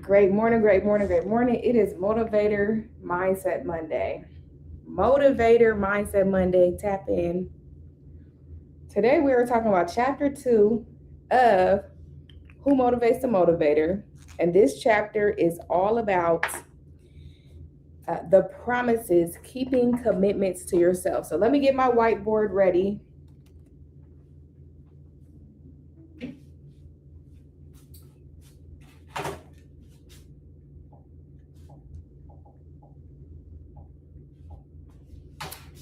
Great morning, great morning, great morning. It is Motivator Mindset Monday. Motivator Mindset Monday. Tap in. Today we are talking about chapter 2 of Who Motivates the Motivator. And this chapter is all about the promises, keeping commitments to yourself. So let me get my whiteboard ready.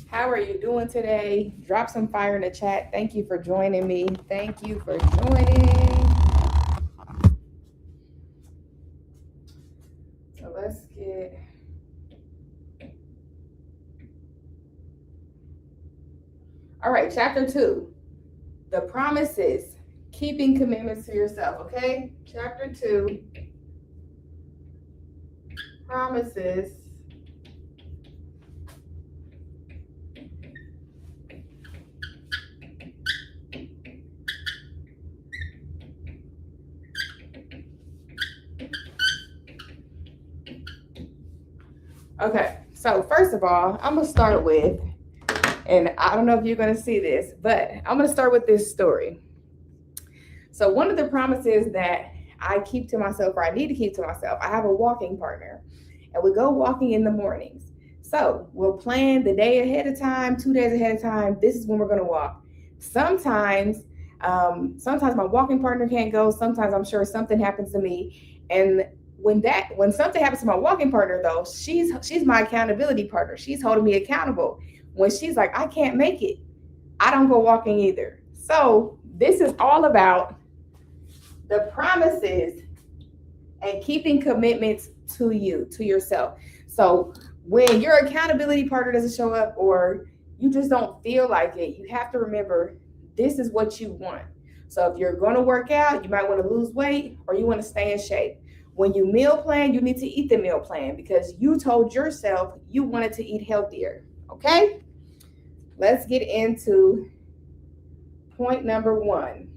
How are you doing today? Drop some fire in the chat. Thank you for joining me. Thank you for joining. So let's get... All right, chapter 2. The promises, keeping commitments to yourself, okay? Chapter 2. Promises. Okay, so first of all, I'm going to start with, and I don't know if you're going to see this, but I'm going to start with this story. So one of the promises that I keep to myself, or I need to keep to myself, I have a walking partner, and we go walking in the mornings. So we'll plan the day ahead of time, 2 days ahead of time. This is when we're going to walk. Sometimes my walking partner can't go. Sometimes I'm sure something happens to me. And when something happens to my walking partner, though, she's my accountability partner. She's holding me accountable. When she's like, I can't make it, I don't go walking either. So this is all about the promises and keeping commitments to you, to yourself. So when your accountability partner doesn't show up, or you just don't feel like it, you have to remember this is what you want. So if you're going to work out, you might want to lose weight, or you want to stay in shape. When you meal plan, you need to eat the meal plan because you told yourself you wanted to eat healthier. Okay? Let's get into point number 1.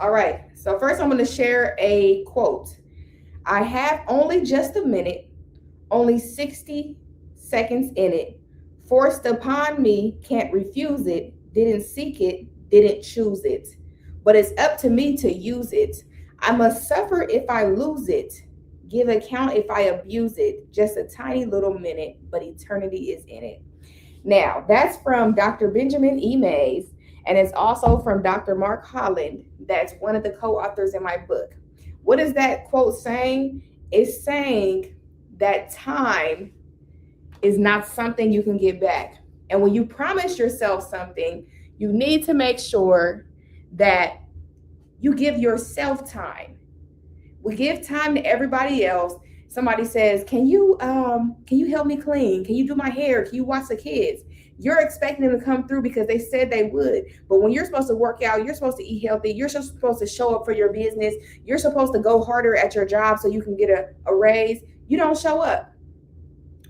All right. So first I'm going to share a quote. I have only just a minute, only 60 seconds in it. Forced upon me, can't refuse it. Didn't seek it, didn't choose it. But it's up to me to use it. I must suffer if I lose it. Give account if I abuse it. Just a tiny little minute, but eternity is in it. Now, that's from Dr. Benjamin E. Mays, and it's also from Dr. Mark Holland. That's one of the co-authors in my book. What is that quote saying? It's saying that time is not something you can get back. And when you promise yourself something, you need to make sure that you give yourself time. We give time to everybody else. Somebody says, can you help me clean? Can you do my hair? Can you watch the kids? You're expecting them to come through because they said they would. But when you're supposed to work out, you're supposed to eat healthy, you're supposed to show up for your business, you're supposed to go harder at your job so you can get a raise, you don't show up.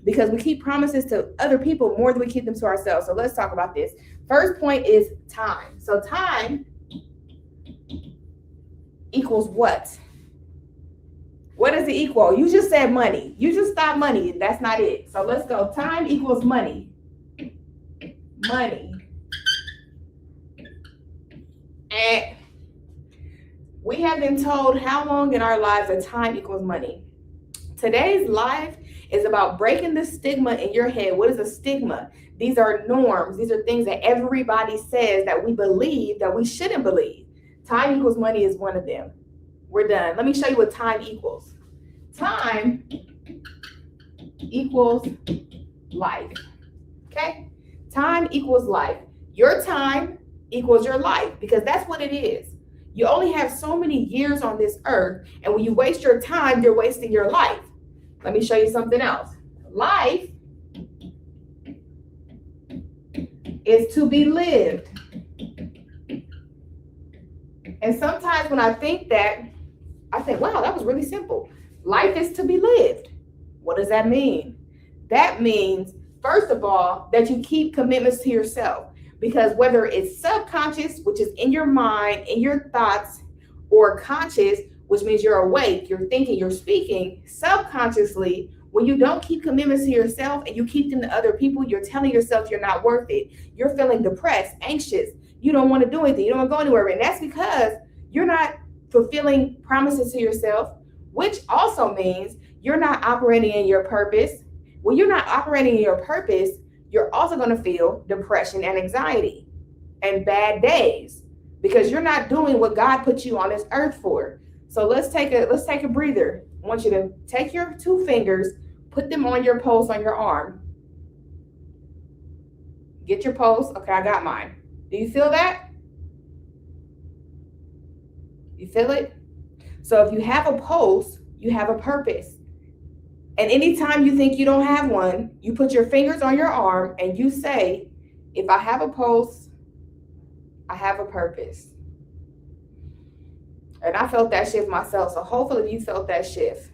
Because we keep promises to other people more than we keep them to ourselves. So let's talk about this. First point is time. So time equals what? What does it equal? You just said money. You just thought money. That's not it. So let's go. Time equals money. Money. And we have been told how long in our lives that time equals money. Today's life is about breaking the stigma in your head. What is a stigma? These are norms. These are things that everybody says that we believe that we shouldn't believe. Time equals money is one of them. We're done. Let me show you what time equals. Time equals life. Okay? Time equals life. Your time equals your life because that's what it is. You only have so many years on this earth, and when you waste your time, you're wasting your life. Let me show you something else. Life is to be lived. And sometimes when I think that, I think, wow, that was really simple. Life is to be lived. What does that mean? That means, first of all, that you keep commitments to yourself. Because whether it's subconscious, which is in your mind, in your thoughts, or conscious, which means you're awake, you're thinking, you're speaking subconsciously. When you don't keep commitments to yourself and you keep them to other people, you're telling yourself you're not worth it. You're feeling depressed, anxious. You don't want to do anything. You don't want to go anywhere. And that's because you're not fulfilling promises to yourself, which also means you're not operating in your purpose. When you're not operating in your purpose, you're also going to feel depression and anxiety and bad days because you're not doing what God put you on this earth for. So let's take a breather. I want you to take your 2 fingers, put them on your pulse on your arm. Get your pulse. Okay, I got mine. Do you feel that? You feel it? So if you have a pulse, you have a purpose. And anytime you think you don't have one, you put your fingers on your arm and you say, if I have a pulse, I have a purpose. And I felt that shift myself. So hopefully you felt that shift.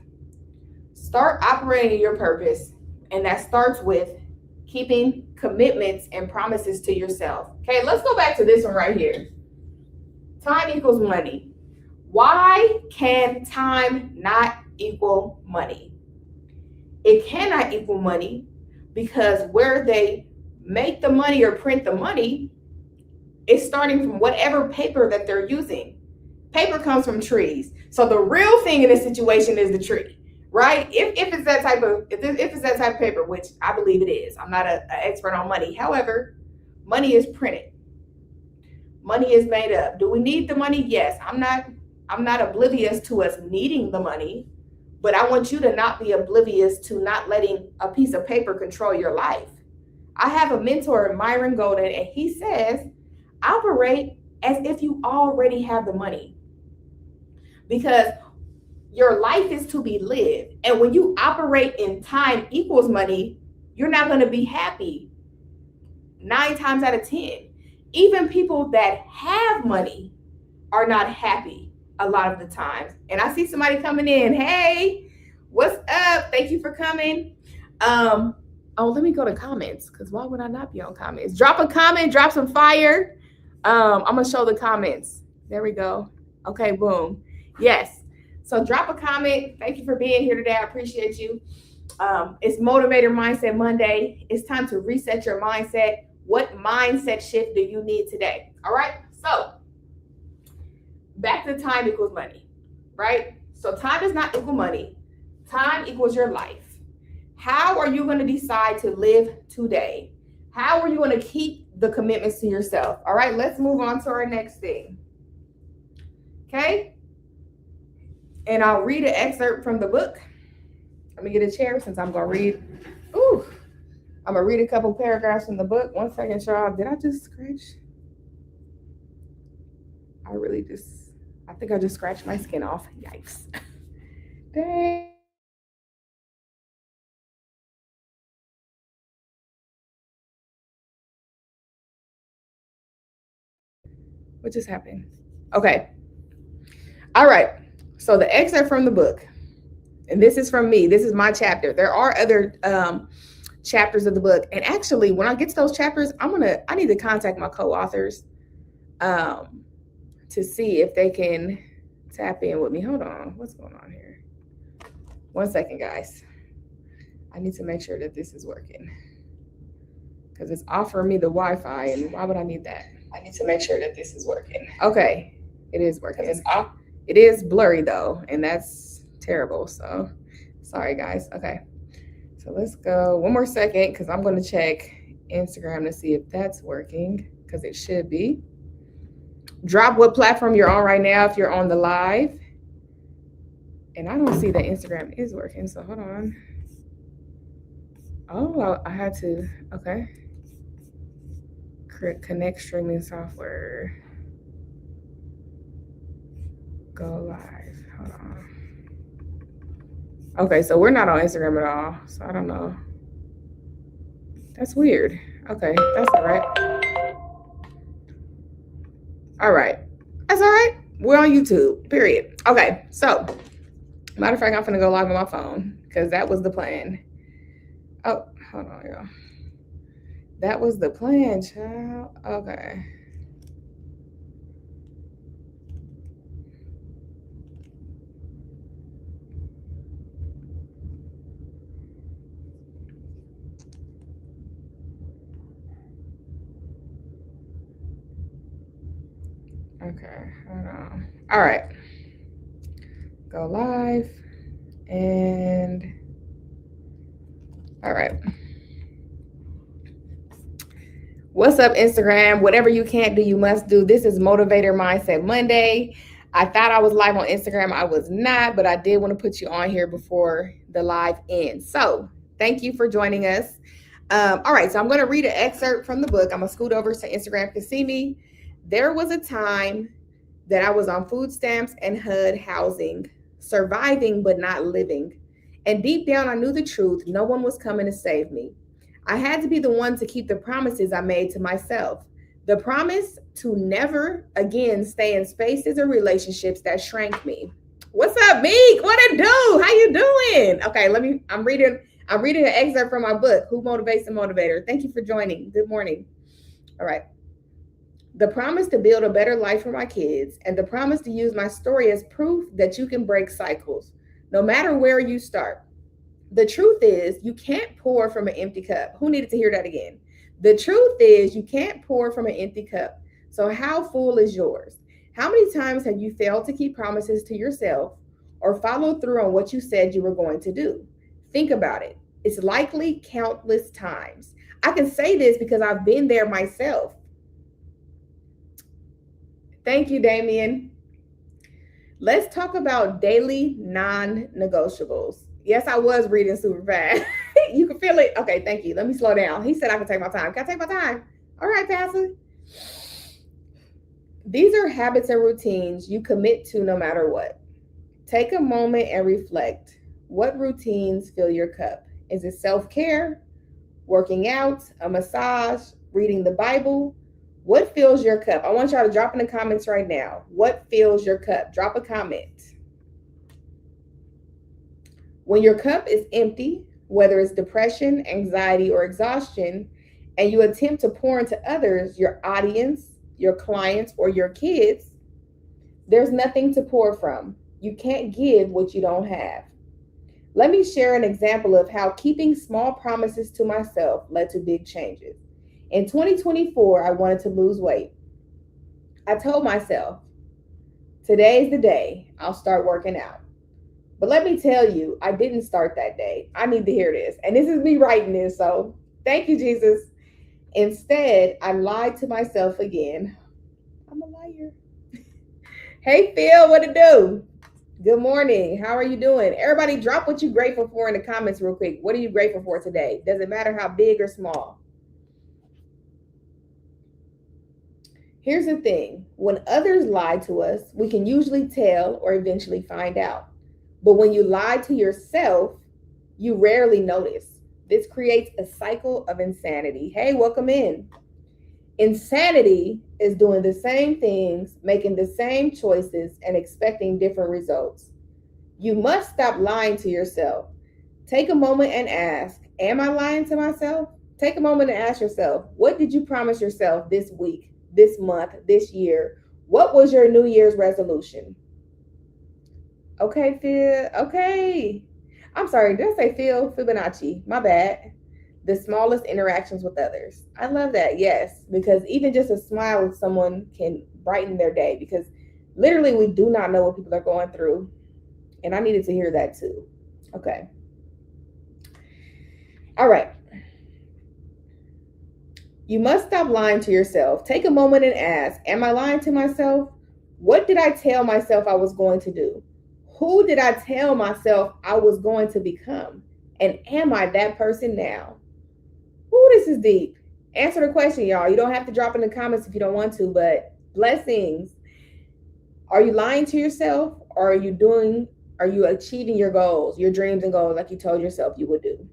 Start operating your purpose. And that starts with keeping commitments and promises to yourself. Okay, let's go back to this one right here. Time equals money. Why can time not equal money? It cannot equal money because where they make the money or print the money is starting from whatever paper that they're using. Paper comes from trees. So the real thing in this situation is the tree, right? If it's that type of paper, which I believe it is. I'm not an expert on money. However, money is printed. Money is made up. Do we need the money? Yes. I'm not oblivious to us needing the money, but I want you to not be oblivious to not letting a piece of paper control your life. I have a mentor, Myron Golden, and he says, operate as if you already have the money. Because your life is to be lived. And when you operate in time equals money, you're not going to be happy 9 times out of 10. Even people that have money are not happy a lot of the times. And I see somebody coming in. Hey, what's up? Thank you for coming. Let me go to comments, because why would I not be on comments? Drop a comment, drop some fire. I'm going to show the comments. There we go. Okay, boom. Yes. So drop a comment. Thank you for being here today. I appreciate you. It's Motivator Mindset Monday. It's time to reset your mindset. What mindset shift do you need today? All right. So back to time equals money, right? So time does not equal money. Time equals your life. How are you going to decide to live today? How are you going to keep the commitments to yourself? All right, let's move on to our next thing. Okay. And I'll read an excerpt from the book. Let me get a chair since I'm going to read. I'm going to read a couple paragraphs from the book. 1 second, y'all. Did I just scratch? I think I just scratched my skin off. Yikes. Dang. What just happened? Okay. All right. So the excerpt from the book, and this is from me. This is my chapter. There are other chapters of the book. And actually, when I get to those chapters, I need to contact my co-authors to see if they can tap in with me. Hold on. What's going on here? 1 second, guys. I need to make sure that this is working, because it's offering me the Wi-Fi, and why would I need that? I need to make sure that this is working. Okay, it is working. It is blurry though, and that's terrible. So sorry, guys. Okay, so let's go 1 more second, because I'm going to check Instagram to see if that's working, because it should be. Drop what platform you're on right now if you're on the live. And I don't see that Instagram is working, so hold on. Oh, I had to, okay. Connect streaming software. Go live, hold on. Okay, so we're not on Instagram at all, so I don't know. That's weird. Okay, that's all right. All right, that's all right. We're on YouTube, period. Okay, so matter of fact, I'm gonna go live on my phone, because that was the plan. Oh, hold on, y'all. That was the plan, child. Okay. Okay, hold on. All right, go live. And all right. What's up, Instagram? Whatever you can't do, you must do. This is Motivator Mindset Monday. I thought I was live on Instagram. I was not, but I did want to put you on here before the live ends. So thank you for joining us. All right, so I'm going to read an excerpt from the book. I'm going to scoot over so Instagram can see me. There was a time that I was on food stamps and HUD housing, surviving but not living. And deep down, I knew the truth. No one was coming to save me. I had to be the one to keep the promises I made to myself. The promise to never again stay in spaces or relationships that shrank me. What's up, Meek? What it do? How you doing? Okay, I'm reading an excerpt from my book, Who Motivates the Motivator. Thank you for joining. Good morning. All right. The promise to build a better life for my kids, and the promise to use my story as proof that you can break cycles, no matter where you start. The truth is, you can't pour from an empty cup. Who needed to hear that again? The truth is, you can't pour from an empty cup. So, how full is yours? How many times have you failed to keep promises to yourself or follow through on what you said you were going to do? Think about it. It's likely countless times. I can say this because I've been there myself. Thank you, Damien. Let's talk about daily non-negotiables. Yes, I was reading super fast. You can feel it. Okay, thank you. Let me slow down. He said I can take my time. Can I take my time? All right, Pastor. These are habits and routines you commit to no matter what. Take a moment and reflect. What routines fill your cup? Is it self-care, working out, a massage, reading the Bible? What fills your cup? I want y'all to drop in the comments right now. What fills your cup? Drop a comment. When your cup is empty, whether it's depression, anxiety, or exhaustion, and you attempt to pour into others, your audience, your clients, or your kids, there's nothing to pour from. You can't give what you don't have. Let me share an example of how keeping small promises to myself led to big changes. In 2024, I wanted to lose weight. I told myself, today's the day I'll start working out. But let me tell you, I didn't start that day. I need to hear this. And this is me writing this, so thank you, Jesus. Instead, I lied to myself again. I'm a liar. Hey, Phil, what to do? Good morning. How are you doing? Everybody drop what you're grateful for in the comments real quick. What are you grateful for today? Doesn't matter how big or small. Here's the thing. When others lie to us, we can usually tell or eventually find out. But when you lie to yourself, you rarely notice. This creates a cycle of insanity. Hey, welcome in. Insanity is doing the same things, making the same choices, and expecting different results. You must stop lying to yourself. Take a moment and ask, am I lying to myself? Take a moment and ask yourself, what did you promise yourself this week, this month, this year? What was your New Year's resolution? Okay, Phil. Okay. I'm sorry. Did I say Phil? Fibonacci. My bad. The smallest interactions with others. I love that. Yes. Because even just a smile with someone can brighten their day, because literally we do not know what people are going through. And I needed to hear that too. Okay. All right. You must stop lying to yourself. Take a moment and ask, am I lying to myself? What did I tell myself I was going to do? Who did I tell myself I was going to become? And am I that person now? Ooh, this is deep. Answer the question, y'all. You don't have to drop in the comments if you don't want to, but blessings. Are you lying to yourself, or are you achieving your goals, your dreams and goals like you told yourself you would do?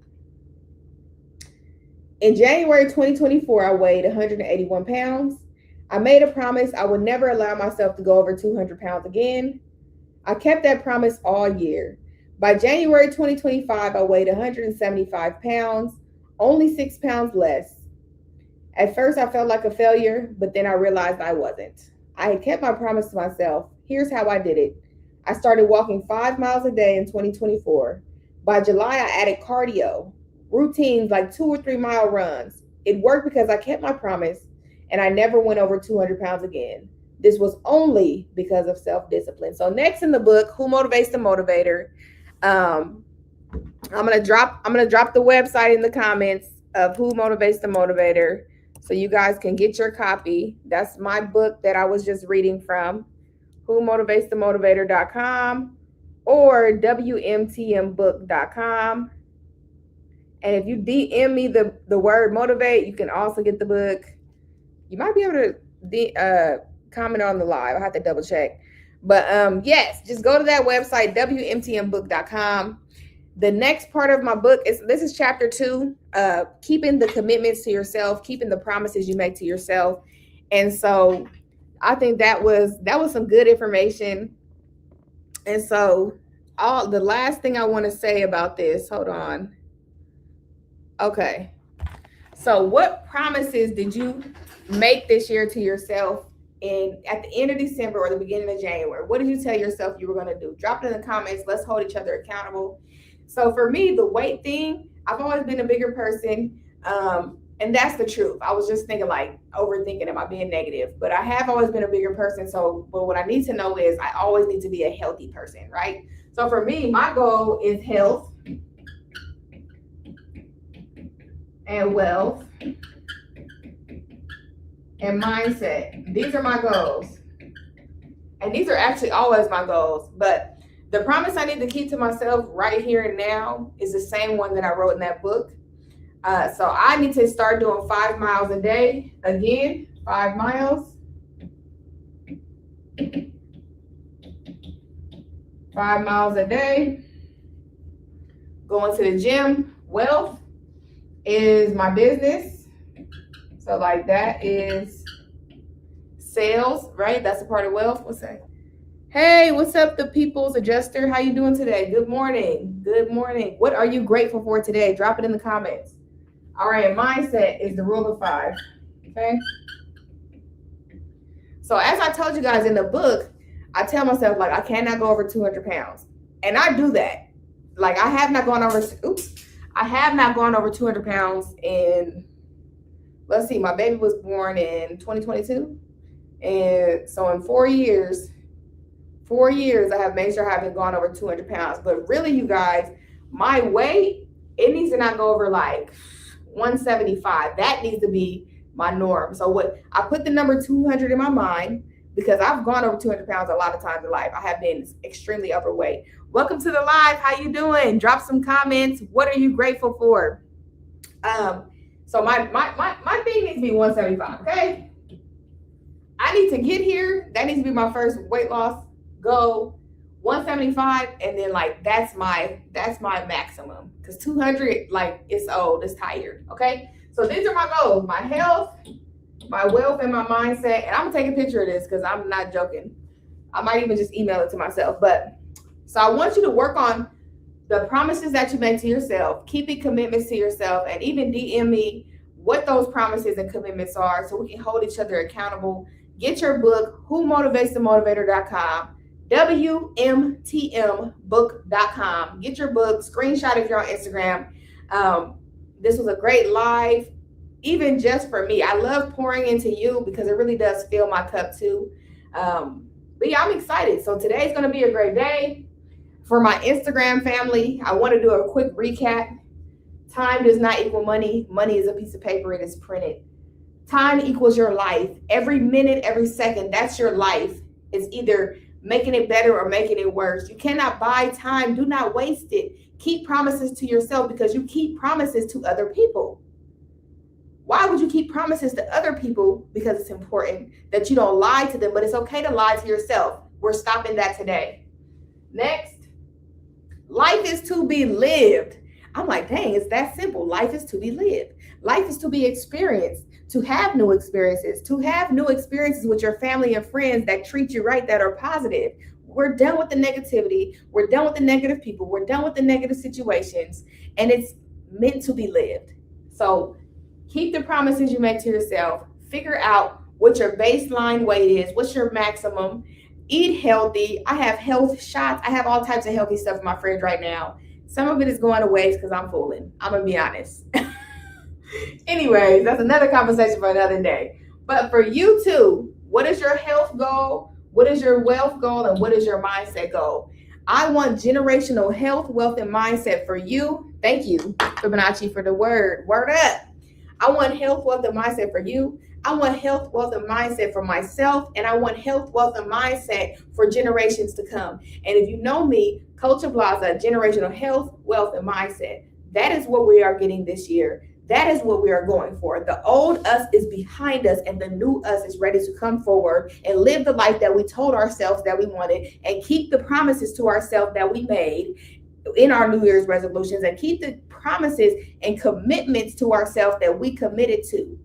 In January 2024, I weighed 181 pounds. I made a promise I would never allow myself to go over 200 pounds again. I kept that promise all year. By January 2025, I weighed 175 pounds, only 6 pounds less. At first, I felt like a failure, but then I realized I wasn't. I had kept my promise to myself. Here's how I did it. I started walking 5 miles a day in 2024. By July, I added cardio, routines like 2 or 3 mile runs. It worked because I kept my promise and I never went over 200 pounds again. This was only because of self-discipline. So next in the book, Who Motivates the Motivator? I'm gonna drop the website in the comments of Who Motivates the Motivator, so you guys can get your copy. That's my book that I was just reading from, whomotivatesthemotivator.com or wmtmbook.com. And if you DM me the word motivate, you can also get the book. You might be able to comment on the live. I'll have to double check. But yes, just go to that website, wmtmbook.com. The next part of my book this is chapter 2, keeping the commitments to yourself, keeping the promises you make to yourself. And so I think that was some good information. And so the last thing I want to say about this, hold on. Okay. So what promises did you make this year to yourself at the end of December or the beginning of January? What did you tell yourself you were going to do? Drop it in the comments. Let's hold each other accountable. So for me, the weight thing, I've always been a bigger person. And that's the truth. I was just thinking, like, overthinking, am I being negative? But I have always been a bigger person. So but what I need to know is I always need to be a healthy person, right? So for me, my goal is health and wealth and mindset. These are my goals. And these are actually always my goals. But the promise I need to keep to myself right here and now is the same one that I wrote in that book. So I need to start doing 5 miles a day. Again, 5 miles. 5 miles a day. Going to the gym. Wealth is my business. So like that is sales, right? That's a part of wealth. What's that? Hey, what's up, the People's Adjuster? How you doing today? Good morning. Good morning. What are you grateful for today? Drop it in the comments. All right, mindset is the rule of 5. Okay. So as I told you guys in the book, I tell myself, like, I cannot go over 200 pounds. And I do that. Like, I have not gone over 200 pounds in, let's see, my baby was born in 2022. And so in 4 years, I have made sure I haven't gone over 200 pounds. But really, you guys, my weight, it needs to not go over like 175. That needs to be my norm. So what I put the number 200 in my mind because I've gone over 200 pounds a lot of times in life. I have been extremely overweight. Welcome to the live. How you doing? Drop some comments. What are you grateful for? So my thing needs to be 175. Okay. I need to get here. That needs to be my first weight loss goal. 175, and then like that's my maximum, because 200, like, it's old, it's tired. Okay, so these are my goals: my health, my wealth, and my mindset. And I'm gonna take a picture of this because I'm not joking. I might even just email it to myself. But so I want you to work on the promises that you make to yourself, keeping commitments to yourself, and even DM me what those promises and commitments are so we can hold each other accountable. Get your book, whomotivatesthemotivator.com, wmtmbook.com. Get your book, screenshot if you're on Instagram. This was a great live, even just for me. I love pouring into you because it really does fill my cup too. But yeah, I'm excited. So today's going to be a great day. For my Instagram family, I want to do a quick recap. Time does not equal money. Money is a piece of paper. It is printed. Time equals your life. Every minute, every second, that's your life. It's either making it better or making it worse. You cannot buy time. Do not waste it. Keep promises to yourself because you keep promises to other people. Why would you keep promises to other people? Because it's important that you don't lie to them, but it's okay to lie to yourself. We're stopping that today. Next, life is to be lived. I'm like, dang, it's that simple. Life is to be lived. Life is to be experienced, to have new experiences with your family and friends that treat you right, that are positive. We're done with the negativity. We're done with the negative people. We're done with the negative situations, and it's meant to be lived. So keep the promises you make to yourself. Figure out what your baseline weight is. What's your maximum? Eat healthy. I have health shots. I have all types of healthy stuff in my fridge right now. Some of it is going to waste because I'm fooling. I'm going to be honest. Anyways, that's another conversation for another day. But for you too, what is your health goal? What is your wealth goal? And what is your mindset goal? I want generational health, wealth, and mindset for you. Thank you, Fibonacci, for the word. Word up. I want health, wealth, and mindset for you. I want health, wealth, and mindset for myself. And I want health, wealth, and mindset for generations to come. And if you know me, Coach Ablaza, generational health, wealth, and mindset. That is what we are getting this year. That is what we are going for. The old us is behind us, and the new us is ready to come forward and live the life that we told ourselves that we wanted, and keep the promises to ourselves that we made in our New Year's resolutions, and keep the promises and commitments to ourselves that we committed to.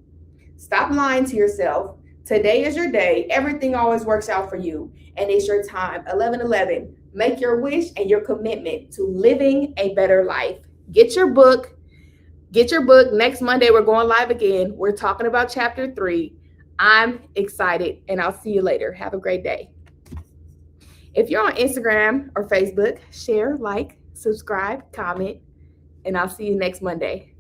Stop lying to yourself. Today is your day. Everything always works out for you, and it's your time. 11/11. Make your wish and your commitment to living a better life. Get your book. Get your book. Next Monday, we're going live again. We're talking about chapter 3. I'm excited, and I'll see you later. Have a great day. If you're on Instagram or Facebook, share, like, subscribe, comment, and I'll see you next Monday.